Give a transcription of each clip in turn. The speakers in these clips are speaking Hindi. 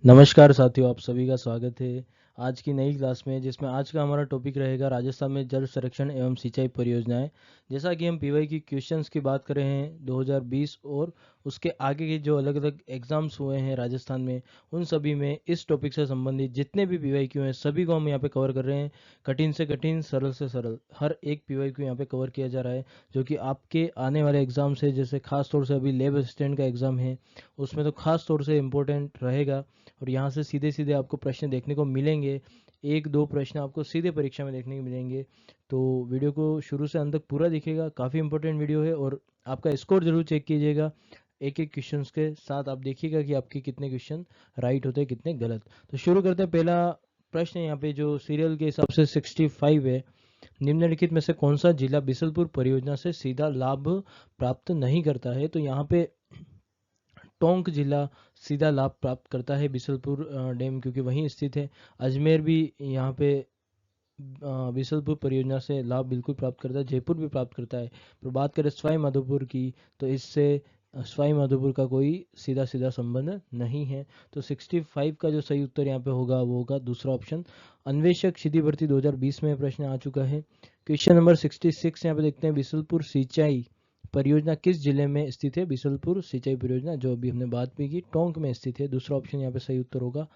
नमस्कार साथियों, आप सभी का स्वागत है आज की नई क्लास में, जिसमें आज का हमारा टॉपिक रहेगा राजस्थान में जल संरक्षण एवं सिंचाई परियोजनाएं। जैसा कि हम पीवाई की क्वेश्चंस की बात कर रहे हैं 2020 और उसके आगे के जो अलग अलग एग्जाम्स हुए हैं राजस्थान में, उन सभी में इस टॉपिक से संबंधित जितने भी पीवाई क्यू हैं सभी को हम यहाँ पे कवर कर रहे हैं। कठिन से कठिन, सरल से सरल, हर एक पीवाई क्यू यहाँ पे कवर किया जा रहा है, जो कि आपके आने वाले एग्जाम से, जैसे खास तौर से अभी लेब असिस्टेंट का एग्जाम है, उसमें तो खास तौर से इम्पोर्टेंट रहेगा। और यहाँ से सीधे सीधे आपको प्रश्न देखने को मिलेंगे, एक दो प्रश्न आपको सीधे परीक्षा में देखने को मिलेंगे। तो वीडियो को शुरू से अंत तक पूरा दिखेगा, काफ़ी इंपॉर्टेंट वीडियो है। और आपका स्कोर जरूर चेक कीजिएगा एक एक क्वेश्चन के साथ, आप देखिएगा कि आपके कितने क्वेश्चन राइट होते हैं कितने गलत। तो शुरू करते हैं। पहला प्रश्न यहाँ पे जो सीरियल के हिसाब से 65 है, निम्नलिखित में से कौन सा जिला बिसलपुर परियोजना से सीधा लाभ प्राप्त नहीं करता है? तो यहाँ पे टोंक जिला सीधा लाभ प्राप्त करता है बिसलपुर डैम, क्योंकि वहीं स्थित है। अजमेर भी यहाँ पे बिसलपुर परियोजना से लाभ बिल्कुल प्राप्त करता है, जयपुर भी प्राप्त करता है। पर बात करें सवाई माधोपुर की, तो इससे सवाई माधोपुर का कोई सीधा सीधा संबंध नहीं है। तो 65 का जो सही उत्तर यहाँ पे होगा वो होगा दूसरा ऑप्शन। अन्वेषक सीधी भर्ती 2020 में प्रश्न आ चुका है। क्वेश्चन नंबर 66 यहाँ पे देखते हैं, बिसलपुर सिंचाई परियोजना किस जिले में स्थित है? बिसलपुर सिंचाई परियोजना, जो अभी हमने बात भी की, टोंक में स्थित है। दूसरा ऑप्शन यहाँ पे सही उत्तर होगा।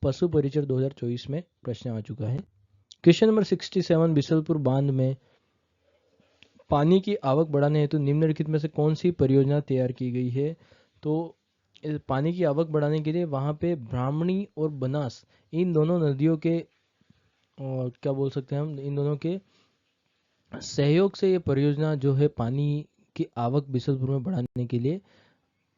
पशु परिचर 2024 में प्रश्न आ चुका है। क्वेश्चन नंबर 67, बिसलपुर बांध में पानी की आवक बढ़ाने हेतु निम्नलिखित में से कौन सी परियोजना तैयार की गई है? तो पानी की आवक बढ़ाने के लिए वहां पे ब्राह्मणी और बनास, इन दोनों नदियों के, और क्या बोल सकते हैं हम, इन दोनों के सहयोग से ये परियोजना जो है पानी की आवक बिसलपुर में बढ़ाने के लिए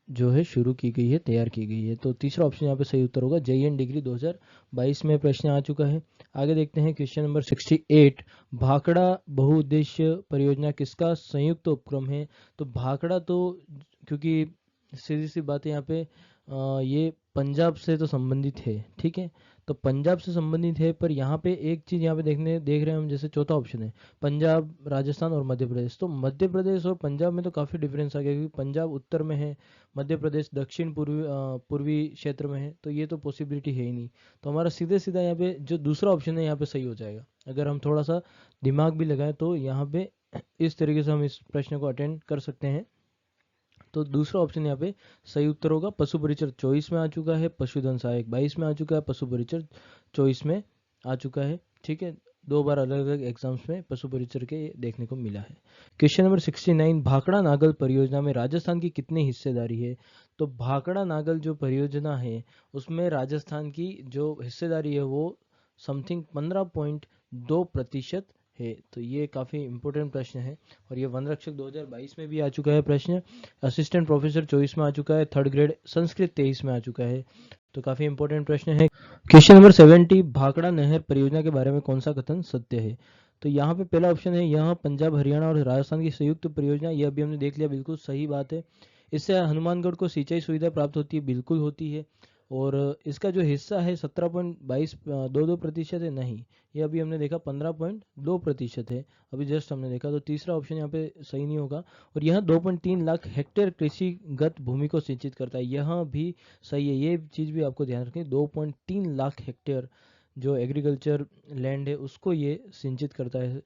जो है शुरू की गई है, तैयार की गई है। तो तीसरा ऑप्शन यहाँ पे सही उत्तर होगा। JN डिग्री 2022 में प्रश्न आ चुका है। आगे देखते हैं क्वेश्चन नंबर 68, भाखड़ा बहुउद्देश्य परियोजना किसका संयुक्त उपक्रम है? तो भाखड़ा तो, क्योंकि सीधी सी बात है यहाँ पे, ये पंजाब से तो संबंधित है, ठीक है, तो पंजाब से संबंधित है। पर यहाँ पे एक चीज यहाँ पे देख रहे हैं हम, जैसे चौथा ऑप्शन है पंजाब, राजस्थान और मध्य प्रदेश। तो मध्य प्रदेश और पंजाब में तो काफी डिफरेंस आ गया, क्योंकि पंजाब उत्तर में है, मध्य प्रदेश दक्षिण पूर्वी क्षेत्र में है, तो ये तो पॉसिबिलिटी है ही नहीं। तो हमारा सीधे सीधा यहाँ पे जो दूसरा ऑप्शन है यहाँ पे सही हो जाएगा। अगर हम थोड़ा सा दिमाग भी लगाएं तो यहाँ पे इस तरीके से हम इस प्रश्न को अटेंड कर सकते हैं। तो दूसरा ऑप्शन यहाँ पे सही उत्तर होगा। पशु परिचर 24 में आ चुका है, पशुधन सहायक 22 में आ चुका है, पशु परिचर 24 में आ चुका है, ठीक है। दो बार अलग अलग एग्जाम्स में पशु परिचर के देखने को मिला है। क्वेश्चन नंबर 69, भाखड़ा नागल परियोजना में राजस्थान की कितनी हिस्सेदारी है? तो भाखड़ा नागल जो परियोजना है उसमें राजस्थान की जो हिस्सेदारी है वो समथिंग 15.2% है। तो ये काफ़ी इंपॉर्टेंट प्रश्न है। और ये वन रक्षक 2022 में भी आ चुका है प्रश्न, असिस्टेंट प्रोफेसर 24 में आ चुका है, थर्ड ग्रेड संस्कृत 23 में आ चुका है। तो काफ़ी इंपॉर्टेंट प्रश्न है। क्वेश्चन नंबर 70, भाखड़ा नहर परियोजना के बारे में कौन सा कथन सत्य है? तो यहाँ पे पहला ऑप्शन है, यह पंजाब हरियाणा और राजस्थान की संयुक्त परियोजना, यह अभी हमने देख लिया, बिल्कुल सही बात है। इससे हनुमानगढ़ को सिंचाई सुविधा प्राप्त होती है, बिल्कुल होती है। और इसका जो हिस्सा है 17.22% है, नहीं, ये अभी हमने देखा 15.2% है, अभी जस्ट हमने देखा। तो तीसरा ऑप्शन यहाँ पे सही नहीं होगा। और यह 2.3 लाख हेक्टेयर कृषिगत भूमि को सिंचित करता है, यह भी सही है। ये चीज़ भी आपको ध्यान रखें, 2.3 लाख हेक्टेयर जो एग्रीकल्चर लैंड है उसको ये सिंचित करता है,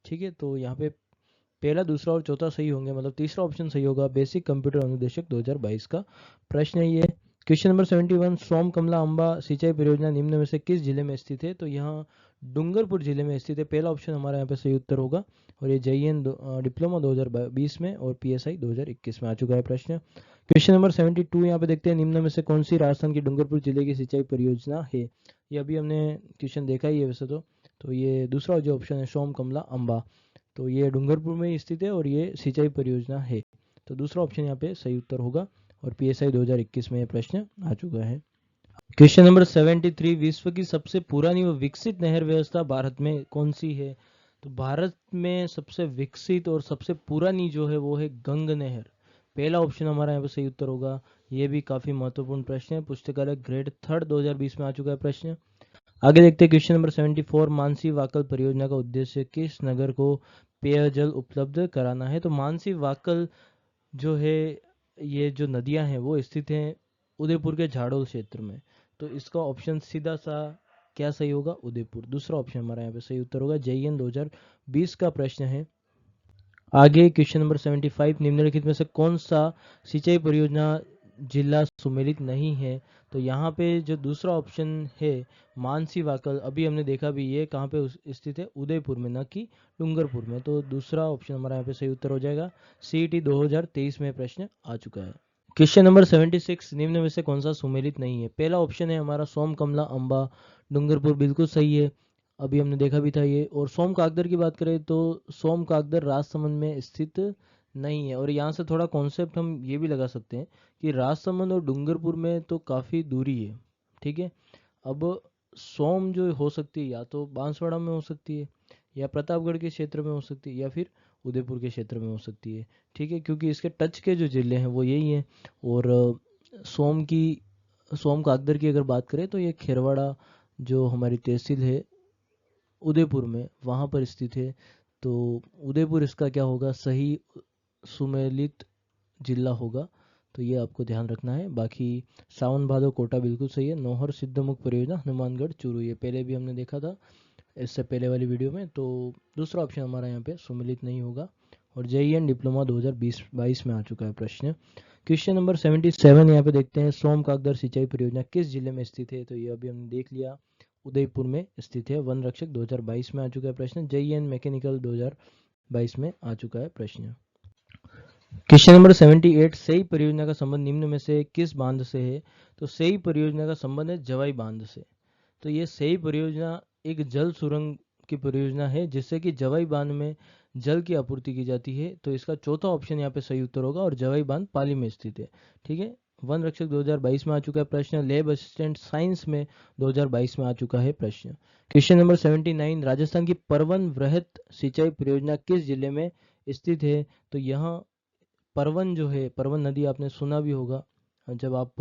ठीक है। तो यहाँ पे पहला, दूसरा और चौथा सही होंगे, मतलब तीसरा ऑप्शन सही होगा। बेसिक कंप्यूटर अनुदेशक 2022 का प्रश्न है ये। क्वेश्चन नंबर 71, सोम कमला अम्बा सिंचाई परियोजना निम्न में से किस जिले में स्थित है? तो यहाँ डूंगरपुर जिले में स्थित है, पहला ऑप्शन हमारा यहाँ पे सही उत्तर होगा। और ये JN डिप्लोमा 2020 में और PSI 2021 में आ चुका है प्रश्न। क्वेश्चन नंबर 72 यहाँ पे देखते हैं, निम्न में से कौन सी राजस्थान की डूंगरपुर जिले की सिंचाई परियोजना है? ये अभी हमने क्वेश्चन देखा ही है वैसे तो ये दूसरा जो ऑप्शन है सोम कमला अम्बा, तो ये डूंगरपुर में स्थित है और ये सिंचाई परियोजना है। तो दूसरा ऑप्शन यहाँ पे सही उत्तर होगा। और PSI 2021 में यह प्रश्न आ चुका है। क्वेश्चन नंबर 73, विश्व की सबसे पुरानी व विकसित नहर व्यवस्था भारत में कौन सी है? तो भारत में सबसे विकसित और सबसे पुरानी जो है वो है गंग नहर, पहला ऑप्शन हमारा यहाँ पे सही उत्तर होगा। ये भी काफी महत्वपूर्ण प्रश्न है, पुस्तकालय ग्रेड थर्ड 2020 में आ चुका है प्रश्न। आगे देखते हैं क्वेश्चन नंबर 74, मानसी वाकल परियोजना का उद्देश्य किस नगर को पेयजल उपलब्ध कराना है? तो मानसी वाकल जो है, ये जो नदियां हैं वो स्थित हैं उदयपुर के झाड़ोल क्षेत्र में। तो इसका ऑप्शन सीधा सा क्या सही होगा, उदयपुर। दूसरा ऑप्शन हमारा यहाँ पे सही उत्तर होगा। JEN 2020 का प्रश्न है। आगे क्वेश्चन नंबर 75, निम्नलिखित में से कौन सा सिंचाई परियोजना जिला सुमेलित नहीं है। तो यहाँ पे जो दूसरा ऑप्शन है मानसी वाकल, अभी हमने देखा भी ये कहाँ पे स्थित है, उदयपुर में, न कि डूंगरपुर में। तो दूसरा ऑप्शन हमारा यहाँ पे सही उत्तर हो जाएगा। CET 2023 में प्रश्न आ चुका है। क्वेश्चन नंबर 76, निम्न में से कौन सा सुमेलित नहीं है। पहला ऑप्शन है हमारा सोम कमला अंबा डूंगरपुर, बिल्कुल सही है, अभी हमने देखा भी था ये। और सोम कागदर की बात करें तो सोम कागदर राजसमंद में स्थित नहीं है। और यहाँ से थोड़ा कॉन्सेप्ट हम ये भी लगा सकते हैं कि राजसमंद और डूंगरपुर में तो काफ़ी दूरी है, ठीक है। अब सोम जो हो सकती है या तो बांसवाड़ा में हो सकती है, या प्रतापगढ़ के क्षेत्र में हो सकती है, या फिर उदयपुर के क्षेत्र में हो सकती है, ठीक है, क्योंकि इसके टच के जो जिले हैं वो यही हैं। और सोम कागदर की अगर बात करें तो ये खेरवाड़ा जो हमारी तहसील है उदयपुर में, वहाँ पर स्थित है। तो उदयपुर इसका क्या होगा, सही सुमेलित जिला होगा। तो ये आपको ध्यान रखना है। बाकी सावन भादो कोटा बिल्कुल सही है। नौहर सिद्धमुख परियोजना हनुमानगढ़ चूरू, ये पहले भी हमने देखा था इससे पहले वाली वीडियो में। तो दूसरा ऑप्शन हमारा यहाँ पे सुमेलित नहीं होगा। और JEN डिप्लोमा 2020-22 में आ चुका है प्रश्न। क्वेश्चन नंबर 77 यहाँ पे देखते हैं, सोम कागदर सिंचाई परियोजना किस जिले में स्थित है। तो ये अभी हमने देख लिया, उदयपुर में स्थित है। वन रक्षक 2022 में आ चुका है प्रश्न। JEN मैकेनिकल 2022 में आ चुका है प्रश्न। क्वेश्चन नंबर 78, सेई परियोजना का संबंध निम्न में से किस बांध से है। तो सेई परियोजना का संबंध है जवाई बांध से। तो ये सेई परियोजना एक जल सुरंग की परियोजना है जिससे कि जवाई बांध में जल की आपूर्ति की जाती है। तो इसका चौथा ऑप्शन यहाँ पे सही उत्तर होगा। और जवाई बांध पाली में स्थित है, ठीक है। वन रक्षक 2022 में आ चुका है प्रश्न। लैब असिस्टेंट साइंस में 2022 में आ चुका है प्रश्न। क्वेश्चन नंबर 79, राजस्थान की परवन वृहत सिंचाई परियोजना किस जिले में स्थित है। तो यहाँ परवन जो है, परवन नदी आपने सुना भी होगा, जब आप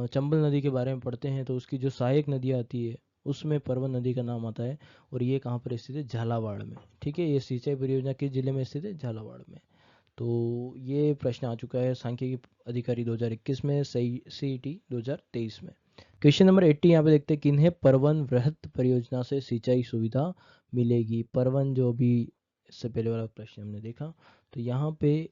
चंबल नदी के बारे में पढ़ते हैं तो उसकी जो सहायक नदी आती है उसमें परवन नदी का नाम आता है। और ये कहाँ पर स्थित है, झालावाड़ में, ठीक है। ये सिंचाई परियोजना किस जिले में स्थित है, झालावाड़ में। तो ये प्रश्न आ चुका है सांख्यिकी अधिकारी 2021 में, सही CET 2023 में। क्वेश्चन नंबर 80 यहाँ पे देखते हैं, किन्हें परवन वृहत परियोजना से सिंचाई सुविधा मिलेगी। परवन जो अभी इससे पहले वाला प्रश्न हमने देखा, तो यहाँ पे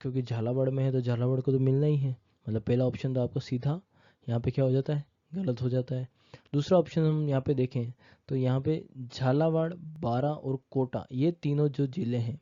क्योंकि झालावाड़ में है तो झालावाड़ को तो मिलना ही है, मतलब पहला ऑप्शन तो आपका सीधा यहाँ पे क्या हो जाता है, गलत हो जाता है। दूसरा ऑप्शन हम यहाँ पे देखें तो यहाँ पे झालावाड़, बारा और कोटा, ये तीनों जो जिले हैं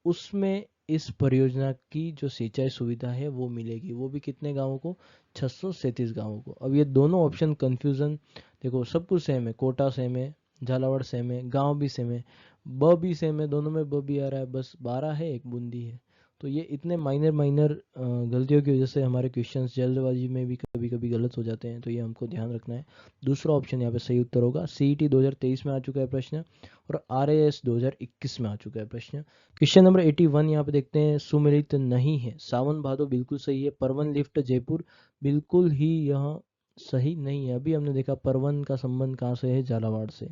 उसमें इस परियोजना की जो सिंचाई सुविधा है वो मिलेगी। वो भी कितने गांवों को, 637 गांवों को। अब ये दोनों ऑप्शन कंफ्यूजन, देखो सब कुछ सेम है, कोटा सेम है, झालावाड़ सेम है, गांव भी सेम है, ब भी सेम है, दोनों में ब भी आ रहा है, बस 12 है, एक बूंदी है। तो ये इतने माइनर माइनर गलतियों की वजह से हमारे क्वेश्चंस जल्दबाजी में भी कभी कभी गलत हो जाते हैं, तो ये हमको ध्यान रखना है। दूसरा ऑप्शन यहाँ पे सही उत्तर होगा। CET 2023 में आ चुका है प्रश्न और RAS 2021 में आ चुका है प्रश्न। क्वेश्चन नंबर 81 यहाँ पे देखते हैं, सुमेलित नहीं है। सावन भादो बिल्कुल सही है। परवन लिफ्ट जयपुर बिल्कुल ही यहाँ सही नहीं है। अभी हमने देखा परवन का संबंध कहाँ से है, झालावाड़ से,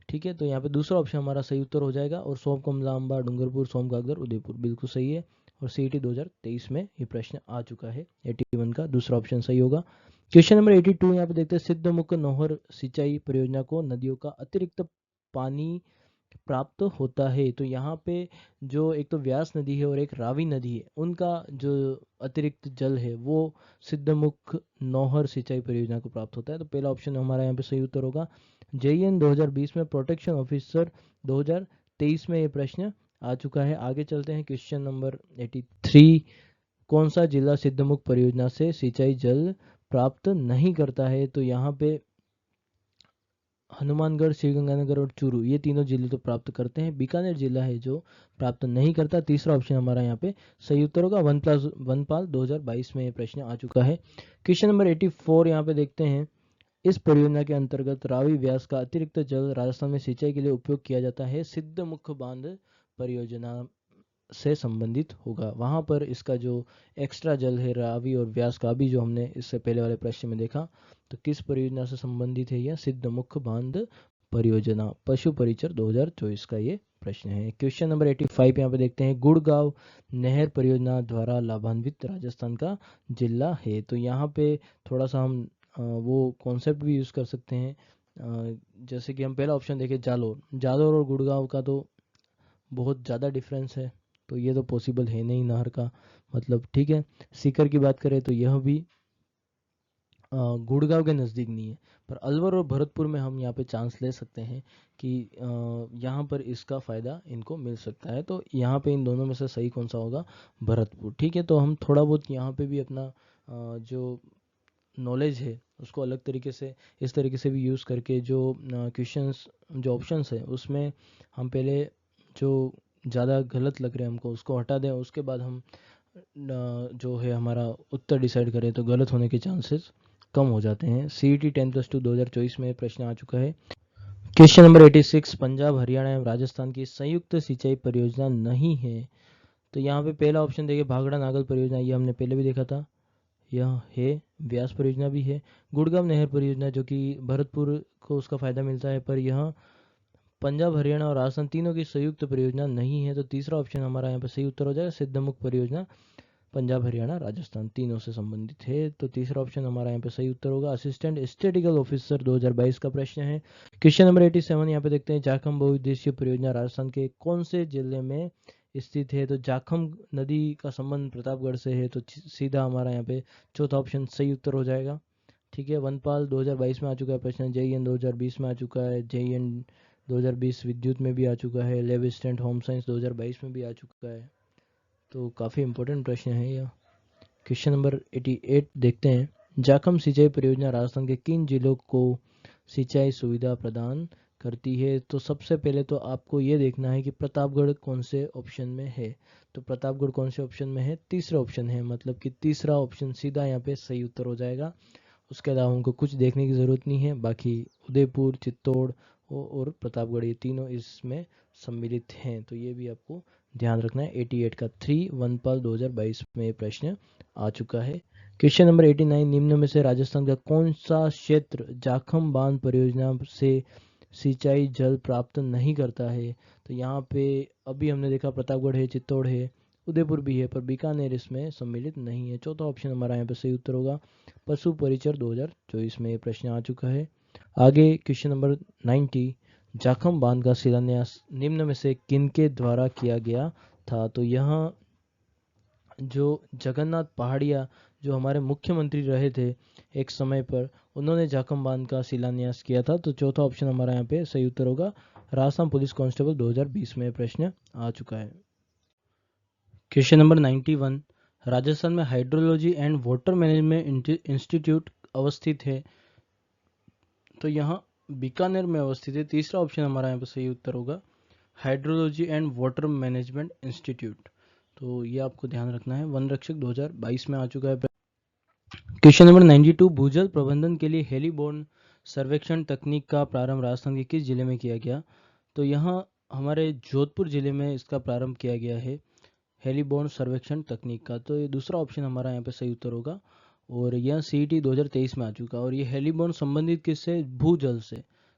ठीक है। तो यहाँ पे दूसरा ऑप्शन हमारा सही उत्तर हो जाएगा। और सोम कमला अंबा डूंगरपुर, सोम गागर उदयपुर बिल्कुल सही है। और CET 2023 में ये प्रश्न आ चुका है। 81 का दूसरा ऑप्शन सही होगा। क्वेश्चन नंबर 82 यहाँ पे देखते हैं, सिद्धमुख नौहर सिंचाई परियोजना को नदियों का अतिरिक्त पानी प्राप्त होता है। तो यहाँ पे जो एक तो व्यास नदी है और एक रावी नदी है, उनका जो अतिरिक्त जल है वो सिद्धमुख नौहर सिंचाई परियोजना को प्राप्त होता है। तो पहला ऑप्शन हमारा यहाँ पे सही उत्तर होगा। JEN 2020 में प्रोटेक्शन ऑफिसर 2023 में ये प्रश्न आ चुका है। आगे चलते हैं क्वेश्चन नंबर 83, कौन सा जिला सिद्धमुख परियोजना से सिंचाई जल प्राप्त नहीं करता है। तो यहाँ पे हनुमानगढ़, श्रीगंगानगर और चूरू, ये तीनों जिले तो प्राप्त करते हैं। बीकानेर जिला है जो प्राप्त नहीं करता। तीसरा ऑप्शन हमारा यहाँ पे सही उत्तर होगा। वनपाल 2022 में ये प्रश्न आ चुका है। क्वेश्चन नंबर 84 यहाँ पे देखते हैं, इस परियोजना के अंतर्गत रावी व्यास का अतिरिक्त जल राजस्थान में सिंचाई के लिए उपयोग किया जाता है। सिद्धमुख बांध परियोजना से संबंधित होगा। वहां पर इसका जो एक्स्ट्रा जल है रावी और व्यास का, भी जो हमने इससे पहले वाले प्रश्न में देखा, तो किस परियोजना से संबंधित है यह, सिद्धमुख बांध परियोजना। पशु परिचर 2024 का ये प्रश्न है। क्वेश्चन नंबर 85 यहाँ पे देखते हैं, गुड़गांव नहर परियोजना द्वारा लाभान्वित राजस्थान का जिला है। तो यहाँ पे थोड़ा सा हम वो कॉन्सेप्ट भी यूज़ कर सकते हैं। जैसे कि हम पहला ऑप्शन देखें, जालोर और गुड़गांव का तो बहुत ज़्यादा डिफरेंस है, तो ये तो पॉसिबल है नहीं नहर का मतलब, ठीक है। सीकर की बात करें तो यह भी गुड़गांव के नज़दीक नहीं है, पर अलवर और भरतपुर में हम यहाँ पे चांस ले सकते हैं कि यहाँ पर इसका फ़ायदा इनको मिल सकता है। तो यहाँ पे इन दोनों में से सही कौन सा होगा? भरतपुर, ठीक है। तो हम थोड़ा बहुत यहाँ पे भी अपना जो नॉलेज है उसको अलग तरीके से, इस तरीके से भी यूज़ करके जो क्वेश्चंस, जो ऑप्शंस है उसमें हम पहले जो ज़्यादा गलत लग रहे हैं हमको उसको हटा दें, उसके बाद हम जो है हमारा उत्तर डिसाइड करें, तो गलत होने के चांसेस कम हो जाते हैं। CET 10+2 2024 में प्रश्न आ चुका है। क्वेश्चन नंबर 86, पंजाब हरियाणा एवं राजस्थान की संयुक्त सिंचाई परियोजना नहीं है। तो यहाँ पे पहला ऑप्शन देखिए, भाखड़ा नागल परियोजना, ये हमने पहले भी देखा था, यह है। व्यास परियोजना भी है। गुड़गांव नहर परियोजना जो कि भरतपुर को उसका फायदा मिलता है, पर यह पंजाब हरियाणा और राजस्थान तीनों की संयुक्त परियोजना नहीं है। तो तीसरा ऑप्शन हमारा यहाँ पे सही उत्तर हो जाएगा। सिद्धमुख परियोजना पंजाब हरियाणा राजस्थान तीनों से संबंधित है, तो तीसरा ऑप्शन हमारा यहाँ पे सही उत्तर होगा। असिस्टेंट स्टैटिस्टिकल ऑफिसर 2022 का प्रश्न है। क्वेश्चन नंबर 87 यहाँ पे देखते हैं, जाखम बहुउद्देशीय परियोजना राजस्थान के कौन से जिले में स्थित है? तो जाखम नदी का संबंध प्रतापगढ़ से है, तो सीधा हमारा यहाँ पे चौथा ऑप्शन सही उत्तर हो जाएगा, ठीक है। वनपाल 2022 में आ चुका है प्रश्न, JEN 2020 में आ चुका है, JEN 2020 विद्युत में भी आ चुका है, लैब असिस्टेंट होम साइंस 2022 में भी आ चुका है, तो काफ़ी इंपॉर्टेंट प्रश्न है यह। क्वेश्चन नंबर 88 देखते हैं, जाखम सिंचाई परियोजना राजस्थान के किन जिलों को सिंचाई सुविधा प्रदान करती है? तो सबसे पहले तो आपको ये देखना है कि प्रतापगढ़ कौन से ऑप्शन में है। तो प्रतापगढ़ कौन से ऑप्शन में है? तीसरा ऑप्शन है, मतलब कि तीसरा ऑप्शन सीधा यहाँ पे सही उत्तर हो जाएगा। उसके अलावा हमको कुछ देखने की ज़रूरत नहीं है। बाकी उदयपुर, चित्तौड़ और प्रतापगढ़ ये तीनों इसमें सम्मिलित हैं, तो ये भी आपको ध्यान रखना है। 88 का 3 वनपाल 2022 में ये प्रश्न आ चुका है। क्वेश्चन नंबर 89, निम्न में से राजस्थान का कौन सा क्षेत्र जाखम बांध परियोजना से सिंचाई जल प्राप्त नहीं करता है? तो यहाँ पे अभी हमने देखा प्रतापगढ़ है, चित्तौड़ है, उदयपुर भी है, पर बीकानेर इसमें सम्मिलित नहीं है। चौथा ऑप्शन हमारा यहाँ पे सही उत्तर होगा। पशु परिचर 2024 में ये प्रश्न आ चुका है। आगे क्वेश्चन नंबर 90, जाखम बांध का शिलान्यास निम्न में से किनके द्वारा किया गया था? तो यहाँ जो जगन्नाथ पहाड़िया जो हमारे मुख्यमंत्री रहे थे एक समय पर, उन्होंने जाखम बांध का शिलान्यास किया था, तो चौथा ऑप्शन हमारा यहाँ पे सही उत्तर होगा। राजस्थान पुलिस कांस्टेबल 2020 में प्रश्न आ चुका है। क्वेश्चन नंबर 91, राजस्थान में hydrology and water management institute अवस्थित है? तो यहाँ बीकानेर में अवस्थित है। तीसरा ऑप्शन हमारा यहाँ पे सही उत्तर होगा, hydrology and water management institute, तो ये आपको ध्यान रखना है। वन रक्षक 2022 में आ चुका है। क्वेश्चन नंबर 92, भूजल प्रबंधन के लिए हेलीबोर्न सर्वेक्षण तकनीक का प्रारंभ राजस्थान के किस जिले में किया गया? तो यहाँ हमारे जोधपुर जिले में इसका प्रारंभ किया गया है, हेलीबोर्न सर्वेक्षण तकनीक का, तो ये दूसरा ऑप्शन हमारा यहाँ पे सही उत्तर होगा। और यह CET 2023 में आ चुका है, और ये हेलीबोर्न संबंधित किससे? भूजल से,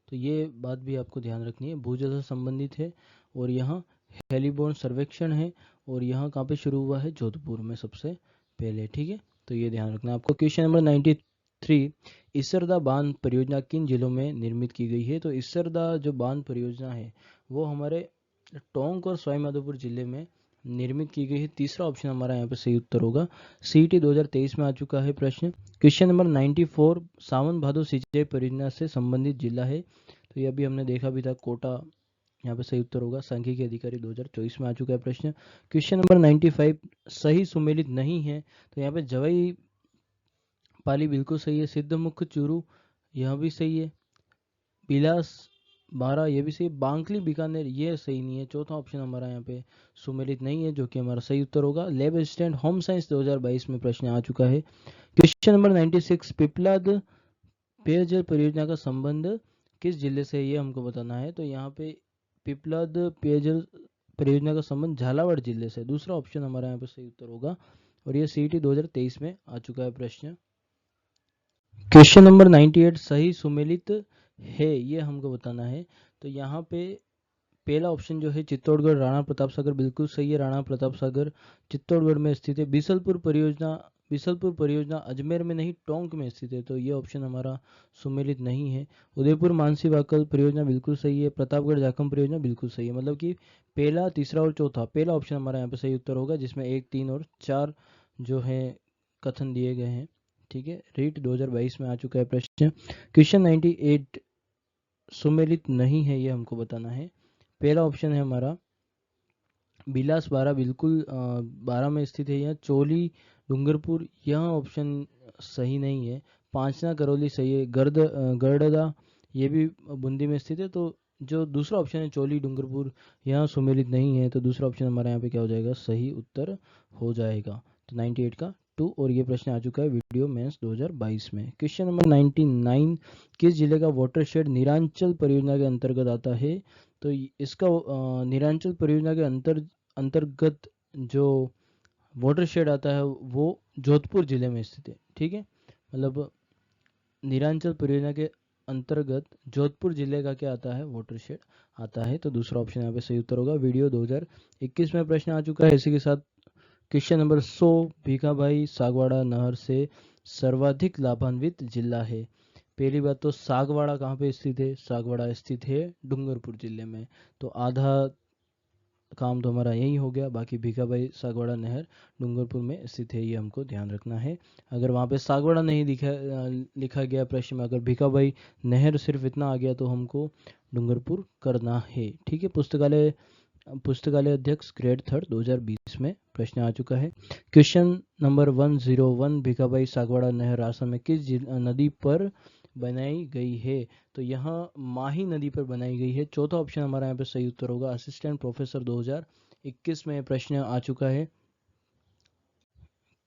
तो ये बात भी आपको ध्यान रखनी है, भूजल से संबंधित है। और यहाँ हेलीबोर्न सर्वेक्षण है, और यहाँ कहाँ पे शुरू हुआ है? जोधपुर में सबसे पहले, ठीक है, तो ये ध्यान रखना है आपको। क्वेश्चन नंबर 93, इसरदा बांध परियोजना किन जिलों में निर्मित की गई है? तो इसरदा जो बांध परियोजना है वो हमारे टोंक और सवाईमाधोपुर जिले में निर्मित की गई है। तीसरा ऑप्शन हमारा यहाँ पे सही उत्तर होगा। CET 2023 में आ चुका है प्रश्न। क्वेश्चन नंबर 94, सावन भादो सिंचाई परियोजना से संबंधित जिला है? तो ये अभी हमने देखा भी था, कोटा यहाँ पे सही उत्तर होगा। सांख्यिकी अधिकारी 2024 में आ चुका है प्रश्न। क्वेश्चन नंबर 95, सही सुमेलित नहीं है? तो यहाँ पे जवाई पाली बिल्कुल सही है, सिद्धमुख चूरू यह भी सही है, बिलास 12 ये भी सही, बांकली बीकानेर ये सही नहीं है। चौथा ऑप्शन हमारा यहाँ पे सुमेलित नहीं है, जो कि हमारा सही उत्तर होगा। लैब असिस्टेंट होम साइंस 2022 में प्रश्न आ चुका है। क्वेश्चन नंबर 96, पिपलाद पेयजल परियोजना का संबंध किस जिले से है, ये हमको बताना है। तो यहाँ पे पिपलाद पेयजल परियोजना का संबंध झालावाड़ जिले से, दूसरा ऑप्शन हमारा यहाँ पे सही उत्तर होगा। और ये CET 2023 में आ चुका है प्रश्न। क्वेश्चन नंबर 98, सही सुमेलित है ये हमको बताना है। तो यहाँ पे पहला ऑप्शन जो है चित्तौड़गढ़ राणा प्रताप सागर बिल्कुल सही है, राणा प्रताप सागर चित्तौड़गढ़ में स्थित है। बीसलपुर परियोजना बिसलपुर परियोजना अजमेर में नहीं टोंक में स्थित है, तो ये ऑप्शन हमारा सुमेलित नहीं है। उदयपुर मानसी वाकल परियोजना बिल्कुल सही है। प्रतापगढ़ जाखम परियोजना बिल्कुल सही है। मतलब कि पहला, तीसरा और चौथा, पहला ऑप्शन हमारा यहाँ पे सही उत्तर होगा, जिसमें 1, 3 और 4 जो है कथन दिए गए हैं। ठीक है, रीट 2022 में आ चुका है प्रश्न। क्वेश्चन 98 सुमेलित नहीं है, ये हमको बताना है। पहला ऑप्शन है हमारा बिलास 12 बिल्कुल 12 में स्थित है। यहाँ चोली डूंगरपुर, यह ऑप्शन सही नहीं है। पांचना करौली सही है। गरडदा ये भी बूंदी में स्थित है। तो जो दूसरा ऑप्शन है चोली डूंगरपुर, यहाँ सुमेलित नहीं है, तो दूसरा ऑप्शन हमारे यहाँ पे क्या हो जाएगा, सही उत्तर हो जाएगा। तो 98 का 2। और ये प्रश्न आ चुका है वीडियो मेंस 2022 में। क्वेश्चन नंबर 99, किस जिले का वाटरशेड निरांचल परियोजना के अंतर्गत आता है? तो इसका निरांचल परियोजना के अंतर्गत जो वाटरशेड आता है वो जोधपुर जिले में स्थित है। ठीक है, मतलब निरांचल परियोजना के अंतर्गत जोधपुर जिले का क्या आता है, वाटरशेड आता है। तो दूसरा ऑप्शन यहाँ पे सही उत्तर होगा। वीडियो 2021 में प्रश्न आ चुका है। इसी के साथ क्वेश्चन नंबर 100, भीखाभाई सागवाड़ा नहर से सर्वाधिक लाभान्वित जिला है। पहली बात तो सागवाड़ा कहाँ पे स्थित है? सागवाड़ा स्थित है डूंगरपुर जिले में। तो आधा काम तो हमारा यही हो गया। बाकी भीखाभाई सागवाड़ा नहर डूंगरपुर में स्थित है, ये हमको ध्यान रखना है। अगर वहाँ पे सागवाड़ा नहीं लिखा गया प्रश्न में, अगर भीखाभाई नहर सिर्फ इतना आ गया, तो हमको डूंगरपुर करना है। ठीक है, पुस्तकालय अध्यक्ष ग्रेड 3 2020 में प्रश्न आ चुका है। क्वेश्चन नंबर 101, भीखाभाई सागवाड़ा नहर राजस्थान में किस नदी पर बनाई गई है? तो यहाँ माही नदी पर बनाई गई है। चौथा ऑप्शन हमारा यहाँ पे सही उत्तर होगा। असिस्टेंट प्रोफेसर 2021 में प्रश्न आ चुका है।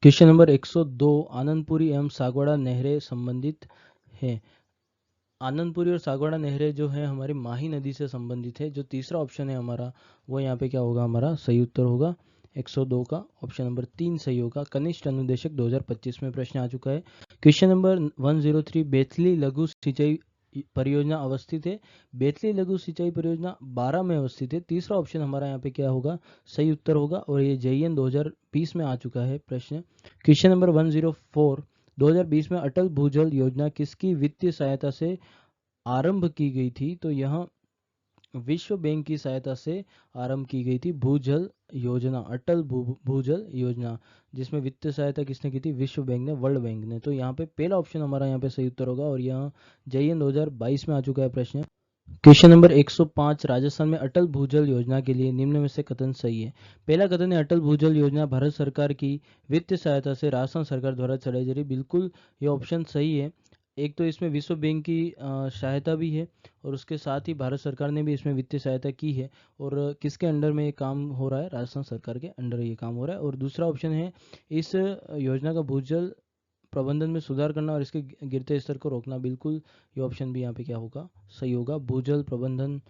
क्वेश्चन नंबर 102, आनंदपुरी एवं सागवाड़ा नहरें संबंधित हैं। आनंदपुरी और सागवाड़ा नहरें जो है हमारी माही नदी से संबंधित है। जो तीसरा ऑप्शन है हमारा, वो यहाँ पे क्या होगा, हमारा सही उत्तर होगा। 102 का ऑप्शन नंबर 3 सही होगा। कनिष्ठ अनुदेशक 2025 में प्रश्न आ चुका है। क्वेश्चन नंबर 103, बेतली लघु सिंचाई परियोजना अवस्थित है। बेतली लघु सिंचाई परियोजना 12 में अवस्थित है। तीसरा ऑप्शन हमारा यहाँ पे क्या होगा, सही उत्तर होगा। और ये JN 2020 में आ चुका है प्रश्न। क्वेश्चन नंबर 104, 2020 में अटल भूजल योजना किसकी वित्तीय सहायता से आरंभ की गई थी? तो यहाँ विश्व बैंक की सहायता से आरंभ की गई थी भूजल योजना, अटल भूजल योजना, जिसमें वित्तीय सहायता किसने की थी? विश्व बैंक ने, वर्ल्ड बैंक ने। तो यहाँ पे पहला ऑप्शन हमारा यहाँ पे सही उत्तर होगा। और यहाँ JN 2022 में आ चुका है प्रश्न। क्वेश्चन नंबर 105, राजस्थान में अटल भूजल योजना के लिए निम्न में से कथन सही है? पहला कथन है अटल भूजल योजना भारत सरकार की वित्तीय सहायता से राजस्थान सरकार द्वारा चलाई जा रही। बिल्कुल ये ऑप्शन सही है। एक तो इसमें विश्व बैंक की सहायता भी है, और उसके साथ ही भारत सरकार ने भी इसमें वित्तीय सहायता की है। और किसके अंडर में ये काम हो रहा है? राजस्थान सरकार के अंडर ये काम हो रहा है। और दूसरा ऑप्शन है इस योजना का भूजल प्रबंधन में सुधार करना और इसके गिरते स्तर को रोकना। बिल्कुल ये ऑप्शन भी यहाँ पे क्या होगा, सही होगा। भूजल प्रबंधन,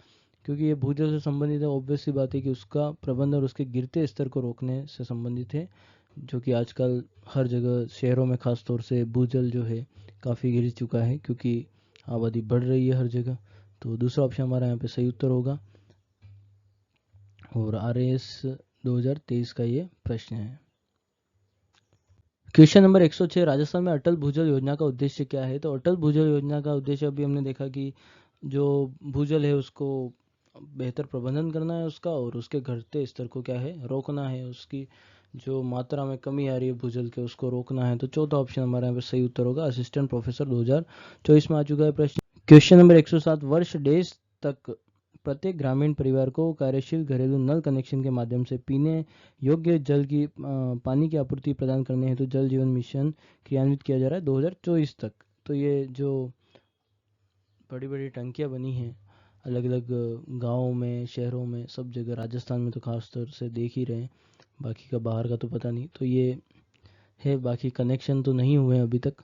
क्योंकि ये भूजल से संबंधित है, ऑब्वियस सी बात है कि उसका प्रबंधन और उसके गिरते स्तर को रोकने से संबंधित है, जो कि आजकल हर जगह शहरों में खास तौर से भूजल जो है काफ़ी गिर चुका है, क्योंकि आबादी बढ़ रही है हर जगह। तो दूसरा ऑप्शन हमारा यहाँ पे सही उत्तर होगा। और RAS 2023 का ये प्रश्न है। क्वेश्चन नंबर 106, राजस्थान में अटल भूजल योजना का उद्देश्य क्या है? तो अटल भूजल योजना का उद्देश्य अभी हमने देखा कि जो भूजल है उसको बेहतर प्रबंधन करना है उसका, और उसके घटते स्तर को क्या है, रोकना है। उसकी जो मात्रा में कमी आ रही है भूजल के, उसको रोकना है। तो चौथा ऑप्शन हमारे यहाँ पे सही उत्तर होगा। असिस्टेंट प्रोफेसर 2024 में आ चुका है प्रश्न। क्वेश्चन नंबर 107, वर्ष डेज तक प्रत्येक ग्रामीण परिवार को कार्यशील घरेलू नल कनेक्शन के माध्यम से पीने योग्य जल की पानी की आपूर्ति प्रदान करने हेतु जल जीवन मिशन क्रियान्वित किया जा रहा है 2024 तक। तो ये जो बड़ी बड़ी टंकियां बनी हैं अलग अलग गाँवों में, शहरों में, सब जगह, राजस्थान में तो खास तौर से देख ही रहे हैं, बाकी का बाहर का तो पता नहीं। तो ये है, बाकी कनेक्शन तो नहीं हुए अभी तक,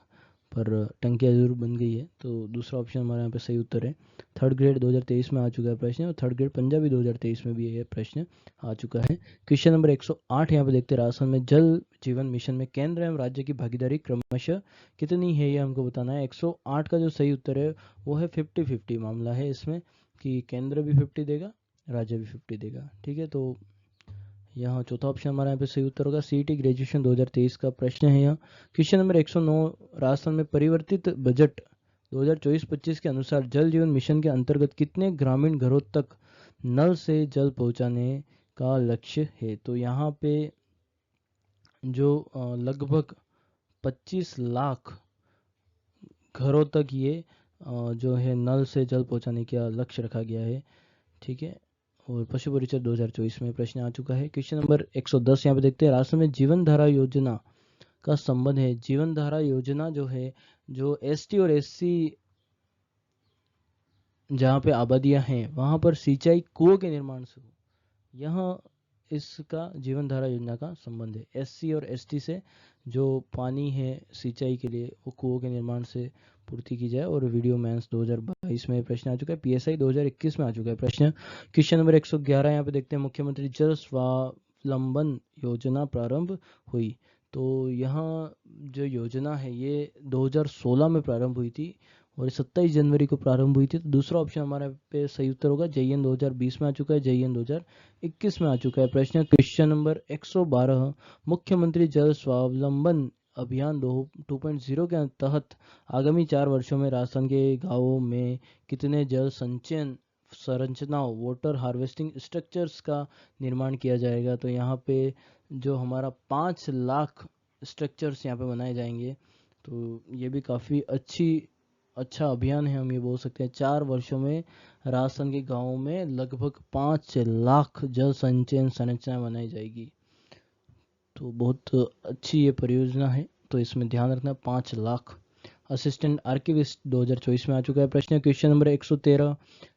पर टंकियाँ जरूर बन गई है। तो दूसरा ऑप्शन हमारे यहाँ पे सही उत्तर है। थर्ड ग्रेड 2023 में आ चुका है प्रश्न, और थर्ड ग्रेड पंजाबी 2023 में भी ये प्रश्न आ चुका है। क्वेश्चन नंबर 108 यहाँ पे देखते हैं, राजस्थान में जल जीवन मिशन में केंद्र एवं राज्य की भागीदारी क्रमशः कितनी है, ये हमको बताना है। 108 का जो सही उत्तर है वो है 50-50 मामला है इसमें, कि केंद्र भी 50 देगा, राज्य भी 50 देगा। ठीक है, तो यहाँ चौथा ऑप्शन हमारा यहाँ पे सही उत्तर होगा। सीईटी ग्रेजुएशन 2023 का प्रश्न है यहाँ। क्वेश्चन नंबर 109, राजस्थान में परिवर्तित बजट 2024-25 के अनुसार जल जीवन मिशन के अंतर्गत कितने ग्रामीण घरों तक नल से जल पहुंचाने का लक्ष्य है? तो यहाँ पे जो लगभग 25 लाख घरों तक ये जो है नल से जल पहुंचाने का लक्ष्य रखा गया है। ठीक है, और पशु परिचय 2024 में प्रश्न आ चुका है। क्वेश्चन नंबर 110 यहाँ पे देखते हैं, राष्ट्र में जीवन धारा योजना का संबंध है। जीवन धारा योजना जो है, जो एसटी और एससी जहाँ पे आबादियां हैं वहां पर सिंचाई कुओं के निर्माण से हो, यहाँ इसका जीवन धारा योजना का संबंध है। एससी और एसटी से जो पानी है सिंचाई के लिए वो कुओं के निर्माण से पूर्ति की जाए। और वीडियो मेंस 2022 में प्रश्न आ चुका है। पीएसआई 2021 में आ चुका है प्रश्न। क्वेश्चन नंबर 111 यहाँ पे देखते हैं, मुख्यमंत्री जल स्वावलंबन योजना प्रारंभ हुई। तो यहाँ जो योजना है ये 2016 में प्रारंभ हुई थी और 27 जनवरी को प्रारंभ हुई थी। तो दूसरा ऑप्शन हमारे पे सही उत्तर होगा। जेईएन 2020 में आ चुका है, जेईएन 2021 में आ चुका है प्रश्न। क्वेश्चन नंबर 112, मुख्यमंत्री जल स्वावलंबन अभियान 2.0 के तहत आगामी 4 वर्षों में राजस्थान के गांवों में कितने जल संचयन संरचनाओं वाटर हार्वेस्टिंग स्ट्रक्चर्स का निर्माण किया जाएगा? तो यहाँ पे जो हमारा 5 लाख स्ट्रक्चर्स यहाँ पे बनाए जाएंगे। तो ये भी काफ़ी अच्छा अभियान है, हम ये बोल सकते हैं। 4 वर्षों में राजस्थान के गांवों में लगभग 5 लाख जल संचयन संरचनाएं बनाई जाएगी। तो बहुत अच्छी ये परियोजना है, तो इसमें ध्यान रखना। 5 लाख। असिस्टेंट आर्किविस्ट 2024 में आ चुका है प्रश्न। क्वेश्चन नंबर 113,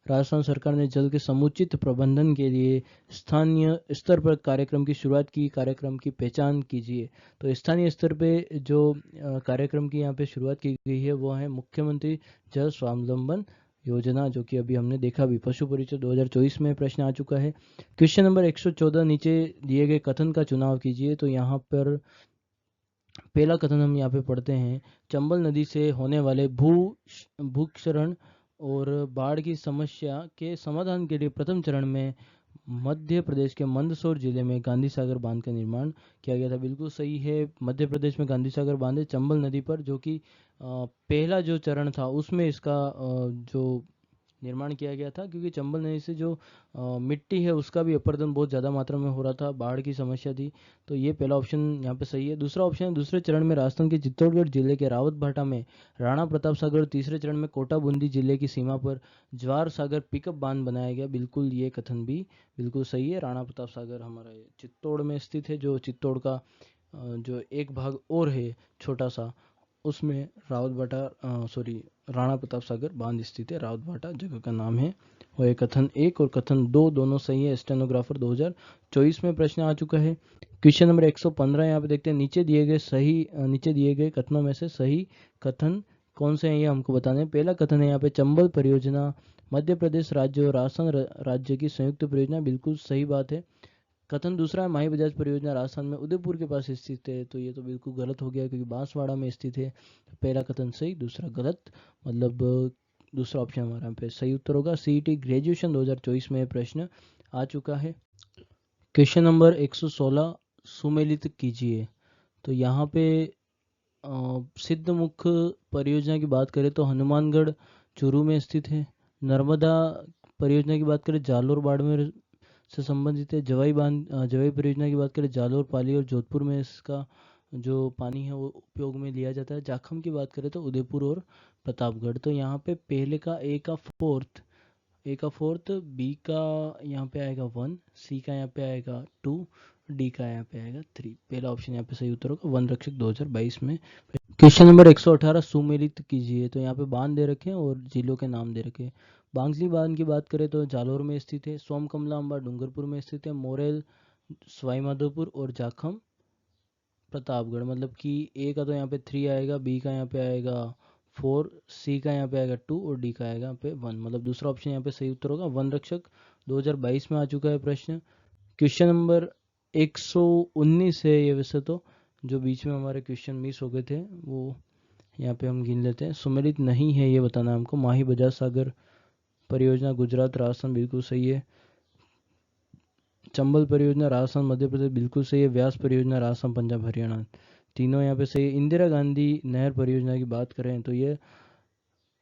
राजस्थान सरकार ने जल के समुचित प्रबंधन के लिए स्थानीय स्तर पर कार्यक्रम की शुरुआत की। कार्यक्रम की पहचान कीजिए। तो स्थानीय स्तर पे जो कार्यक्रम की यहाँ पे शुरुआत की गई है वो है मुख्यमंत्री जल स्वावलंबन योजना, जो कि अभी हमने देखा भी। पशु परिचय 2024 में प्रश्न आ चुका है। क्वेश्चन नंबर 114, नीचे दिए गए कथन का चुनाव कीजिए। तो यहाँ पर पहला कथन हम यहाँ पे पढ़ते हैं, चंबल नदी से होने वाले भूक्षरण और बाढ़ की समस्या के समाधान के लिए प्रथम चरण में मध्य प्रदेश के मंदसौर जिले में गांधी सागर बांध का निर्माण किया गया था। बिल्कुल सही है, मध्य प्रदेश में गांधी सागर बांध है चंबल नदी पर, जो कि पहला जो चरण था उसमें इसका जो निर्माण किया गया था, क्योंकि चंबल नदी से जो मिट्टी है उसका भी अपर्दन बहुत ज़्यादा मात्रा में हो रहा था, बाढ़ की समस्या थी। तो ये पहला ऑप्शन यहाँ पे सही है। दूसरा ऑप्शन है, दूसरे चरण में राजस्थान के चित्तौड़गढ़ जिले के रावतभाटा में राणा प्रताप सागर, तीसरे चरण में कोटा बूंदी जिले की सीमा पर ज्वार सागर पिकअप बांध बनाया गया। बिल्कुल ये कथन भी बिल्कुल सही है। राणा प्रताप सागर हमारा चित्तौड़ में स्थित है, जो चित्तौड़ का जो एक भाग और है छोटा सा, उसमें राणा प्रताप सागर बांध स्थित है। रावतभाटा जगह का नाम है। और कथन 1 और कथन 2 दोनों सही है। स्टेनोग्राफर 2024 में प्रश्न आ चुका है। क्वेश्चन नंबर 115 यहाँ पे देखते हैं, नीचे दिए गए कथनों में से सही कथन कौन से हैं, ये हमको बताने हैं। पहला कथन है यहाँ पे, चंबल परियोजना मध्य प्रदेश राज्य और राजस्थान राज्य की संयुक्त परियोजना। बिल्कुल सही बात है। कथन दूसरा है, माही बजाज परियोजना राजस्थान में उदयपुर के पास स्थित है। तो ये तो बिल्कुल गलत हो गया, क्योंकि बांसवाड़ा में स्थित है। तो पहला कथन सही, दूसरा गलत। मतलब दूसरा ऑप्शन हमारा यहाँ पे सही उत्तर होगा। सीईटी ग्रेजुएशन 2024 में प्रश्न आ चुका है। क्वेश्चन नंबर 116, सुमेलित कीजिए। तो यहाँ पे सिद्धमुख परियोजना की बात करें तो हनुमानगढ़ चूरू में स्थित है। नर्मदा परियोजना की बात करें जालोर बाड़मेर से संबंधित है। जवाई परियोजना की बात करें जालोर, पाली और जोधपुर में इसका जो पानी है वो उपयोग में लिया जाता है। जाखम की बात करें तो उदयपुर और प्रतापगढ़। तो यहाँ पे पहले का ए का फोर्थ, बी का यहाँ पे आएगा 1, सी का यहाँ पे आएगा 2, डी का यहाँ पे आएगा 3। पहला ऑप्शन यहाँ पे सही उत्तर होगा। वन रक्षक 2022 में। क्वेश्चन नंबर 118, सुमेलित कीजिए। तो यहाँ पे बांध दे रखे हैं और जिलों के नाम दे रखे हैं। बांगली बांध की बात करें तो जालोर में स्थित है। सोम कमला अम्बा डूंगरपुर में स्थित है। मोरेल सवाईमाधोपुर और जाखम प्रतापगढ़। मतलब कि ए का तो यहाँ पे 3 आएगा, बी का यहाँ पे आएगा 4, सी का यहाँ पे आएगा 2 और डी का आएगा यहाँ पे 1। मतलब दूसरा ऑप्शन यहाँ पे सही उत्तर होगा। वन रक्षक 2022 में आ चुका है प्रश्न। क्वेश्चन नंबर 119 है ये, वैसे तो जो बीच में हमारे क्वेश्चन मिस हो गए थे वो यहाँ पे हम गिन लेते हैं। सुमेलित नहीं है ये बताना है हमको। माही बजाज सागर परियोजना गुजरात राजस्थान, बिल्कुल सही है। चंबल परियोजना राजस्थान मध्य प्रदेश बिल्कुल सही है। व्यास परियोजना राजस्थान पंजाब हरियाणा, तीनों यहाँ पे सही है। इंदिरा गांधी नहर परियोजना की बात करें तो ये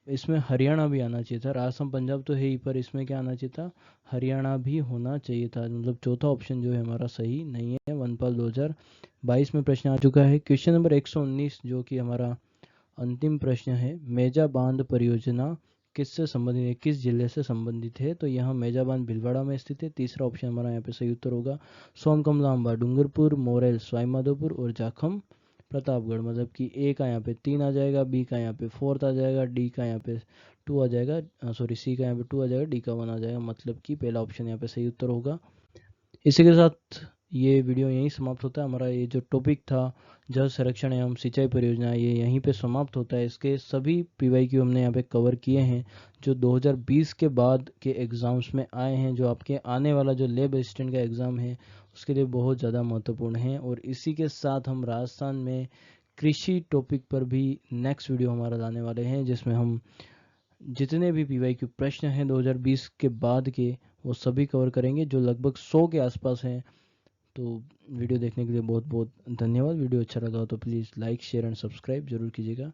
इसमें हरियाणा भी आना चाहिए था। राजस्थान पंजाब तो है ही, पर इसमें क्या आना चाहिए था, हरियाणा भी होना चाहिए था। मतलब चौथा ऑप्शन जो है हमारा सही नहीं है। वनपाल 2022 में प्रश्न आ चुका है। क्वेश्चन नंबर 119 जो कि हमारा अंतिम प्रश्न है, मेजा बांध परियोजना किससे संबंधित है, किस जिले से संबंधित है? तो यहाँ मेजा बांध भीलवाड़ा में स्थित है। तीसरा ऑप्शन हमारा यहाँ पे सही उत्तर होगा। सोमकमलांबा डूंगरपुर, मोरेल सवाईमाधोपुर और जाखम प्रतापगढ़। मतलब कि ए का यहाँ पे 3 आ जाएगा, बी का यहाँ पे 4 आ जाएगा, डी का यहाँ पे 2 आ जाएगा, सॉरी सी का यहाँ पे 2 आ जाएगा, डी का 1 आ जाएगा। मतलब कि पहला ऑप्शन यहाँ पे सही उत्तर होगा। इसी के साथ ये वीडियो यहीं समाप्त होता है। हमारा ये जो टॉपिक था जल संरक्षण एवं सिंचाई परियोजना, ये यहीं पे समाप्त होता है। इसके सभी PYQ हमने यहाँ पे कवर किए हैं जो 2020 के बाद के एग्ज़ाम्स में आए हैं, जो आपके आने वाला जो लेब असिस्टेंट का एग्ज़ाम है उसके लिए बहुत ज़्यादा महत्वपूर्ण है। और इसी के साथ हम राजस्थान में कृषि टॉपिक पर भी नेक्स्ट वीडियो हमारा लाने वाले हैं, जिसमें हम जितने भी PYQ प्रश्न हैं 2020 के बाद के वो सभी कवर करेंगे, जो लगभग 100 के आसपास हैं। तो वीडियो देखने के लिए बहुत बहुत धन्यवाद। वीडियो अच्छा लगा तो please like share and subscribe जरूर कीजिएगा।